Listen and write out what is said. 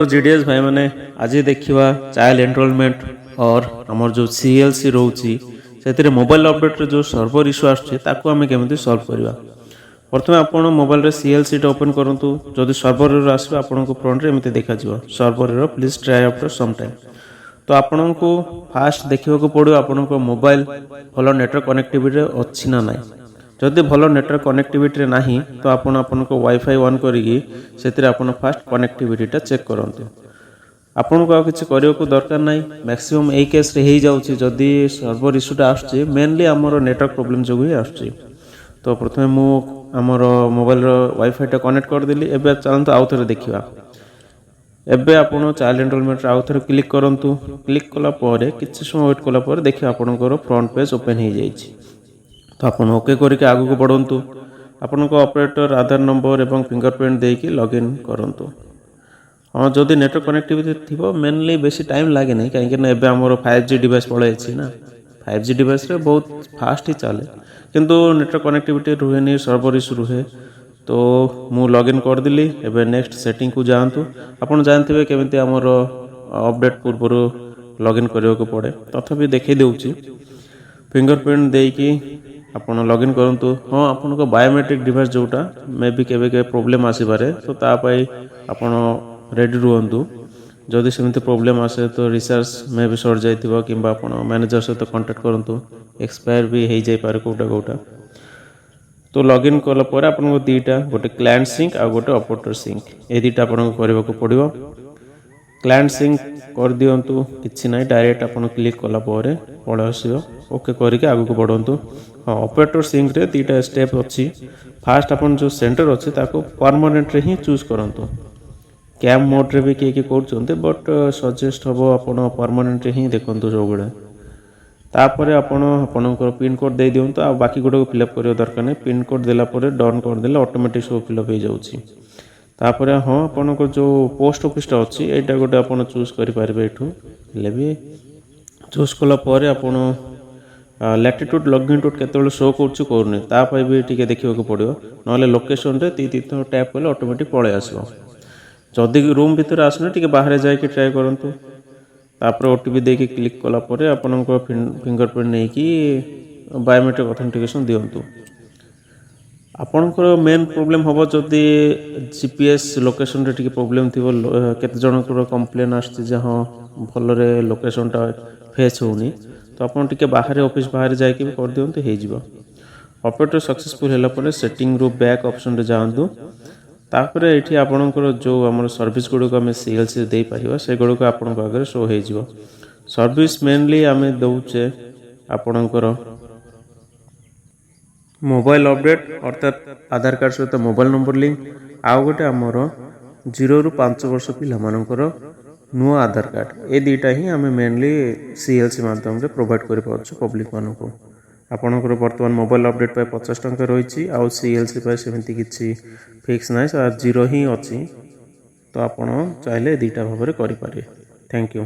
GDS भाई मैंने आज देखा चाइल्ड एनरोलमेंट और आमर जो सीएलसी रोची से मोबाइल अपडेट जो सर्वर इश्यू आसमें केमी सल्व करवा। प्रथम आप मोबाइल रे सीएलसी ओपन करूँ जदि सर्वर आसो आपन को फ्रंट में देखा server please try after some time. तो आपन को फास्ट देखा पड़ो आपन को मोबाइल भल नेटवर्क कनेक्टिविटी अच्छी ना ना। जदि भल नेटवर्क कनेक्टिविटी ना तो आपन को वाईफाई ऑन करी आपन फास्ट कनेक्टिविटीटा चेक करंतु। आपन को किसी करने को दरकार नहीं। मैक्सिमम यही केस रे हो जदि सर्वर इश्यूटा आसुची मेनली आमर नेटवर्क प्रोब्लेम जो ही आसुची। तो प्रथम मु आमर मोबाइल वाईफाईटा कनेक्ट करदेली। एबे चलते आउ थे देखा। एबे आपन चाइल्ड एनरोलमेंट आउ थे क्लिक करंतु। क्लिक कला परे किछि समय वेट कला परे देखिए आपनकर फ्रंट पेज ओपन हो जाइछि। तो आप ओके करके आगू को बढ़ंतु। आपन को ऑपरेटर आधार नंबर एवं फिंगरप्रिंट देकी लॉगिन करंतु। हाँ जदि नेटवर्क कनेक्टिविटी थी मेनली बेसी टाइम लगे नहीं कहीं एबे हमर 5G डिवाइस पड़े ना। 5G डिवाइस रे बहुत फास्ट ही चले किंतु नेटवर्क कनेक्टिविटी रुहे नहीं सर्वर इश्यू रुहे। तो मु लॉगिन कर दिली। एबे नेक्स्ट सेटिंग को जातु। आपन जानते केमिति हमर अपडेट पूर्व लॉगिन करने को पड़े तथापि देखै देउची। फिंगरप्रिंट देकी आपन लॉगिन करंतु। हाँ आपन को बायोमेट्रिक डिवाइस जोटा मे भी केबे प्रॉब्लम आसीपारे तो तापाई आपन रेडी रुहंतु। जदि सेमिति प्रॉब्लम आसे तो रिसर्च मे भी सर जाइथिबो किंबा आपन मैनेजर सहित कांटेक्ट करंतु। एक्सपायर भी हो जाई पारे कोटा कोटा। तो लॉगिन कला पर आपन को दीटा गोटे क्लाइंट सिंक आ गोटे ऑपरेटर सिंक ए दीटा आपन को करबा को पड़िबो। क्लाइंट सिंक कर दियंतु किछि नाही डायरेक्ट आपन क्लिक कला परे पळे आसीबो। ओके करके आगु को बढ़ंतु। हाँ ऑपरेटर सिंक रे दीटा स्टेप अच्छी। फास्ट अपन जो सेंटर अच्छी ताको परमानेंट रे ही चूज करंतु। कैम मोड रे भी किए करछन्ते बट सजेस्ट हबो अपन परमानेंट रे ही देखंतु जो गुडा। तापरे आपनकर पिन कोड दे दियंतु आ बाकी गुडा को फिलअप करियो दरकार नै। पिन कोड देला परे डन कर देले ऑटोमेटिक सब फिलअप हो जाउची। तापरे हाँ आपनकर जो पोस्ट ऑफिसटा अच्छी एटा गोटे आपन चूज करि पारबे। एठू ले भी चूज कला परे आपन लैटिट्यूड लॉन्गिट्यूड केते शो कर भी टी देखा पड़ो ना लोकेशन रे ती थर टैप कले ऑटोमेटिक पळे आसो। जदि रूम भीतर आसने टी बाहर जाके ट्राए करंतु। तापर ओटीपी देके क्लिक कला परे आपन फिंगरप्रिंट नहीं कि बायोमेट्रिक ऑथेंटिकेशन दियंतु। आपनकर मेन प्रॉब्लम हम जदि जीपीएस लोकेशन रे टी प्रॉब्लम थी केते जनकर कंप्लेन आछे हाँ भलरे लोकेशनटा फेच होनी तो आपन टिके बाहर ऑफिस बाहर जाके भी कर दियंतु हो जिवो। ऑपरेटर सक्सेसफुल होला परे सेटिंग रो बैक ऑप्शन रे जांतु। तापर एठी आपनकर जो हमर सर्विस गुडो को हम सीएलसी दे परिबा से गुडो को आपन को आगे शो हो जिवो। सर्विस मेनली हमें दउचे आपनकर मोबाइल अपडेट अर्थात आधार कार्ड सहित मोबाइल नंबर लिंक आउ गोटे आमर 0 ରୁ 5 वर्ष पिला मानकर नुआ आधार कार्ड ए दीटा ही आम मेनली सीएलसी माध्यम से प्रोवाइड कर पब्लिक मान को। आपनकर बर्तमान मोबाइल अपडेट पे 50 टंका रही आउ सीएलसी पे सेमती किसी फिक्स ना 0 ही अच्छी। तो आपड़ चाहिए दीटा भाव में करें। Thank you.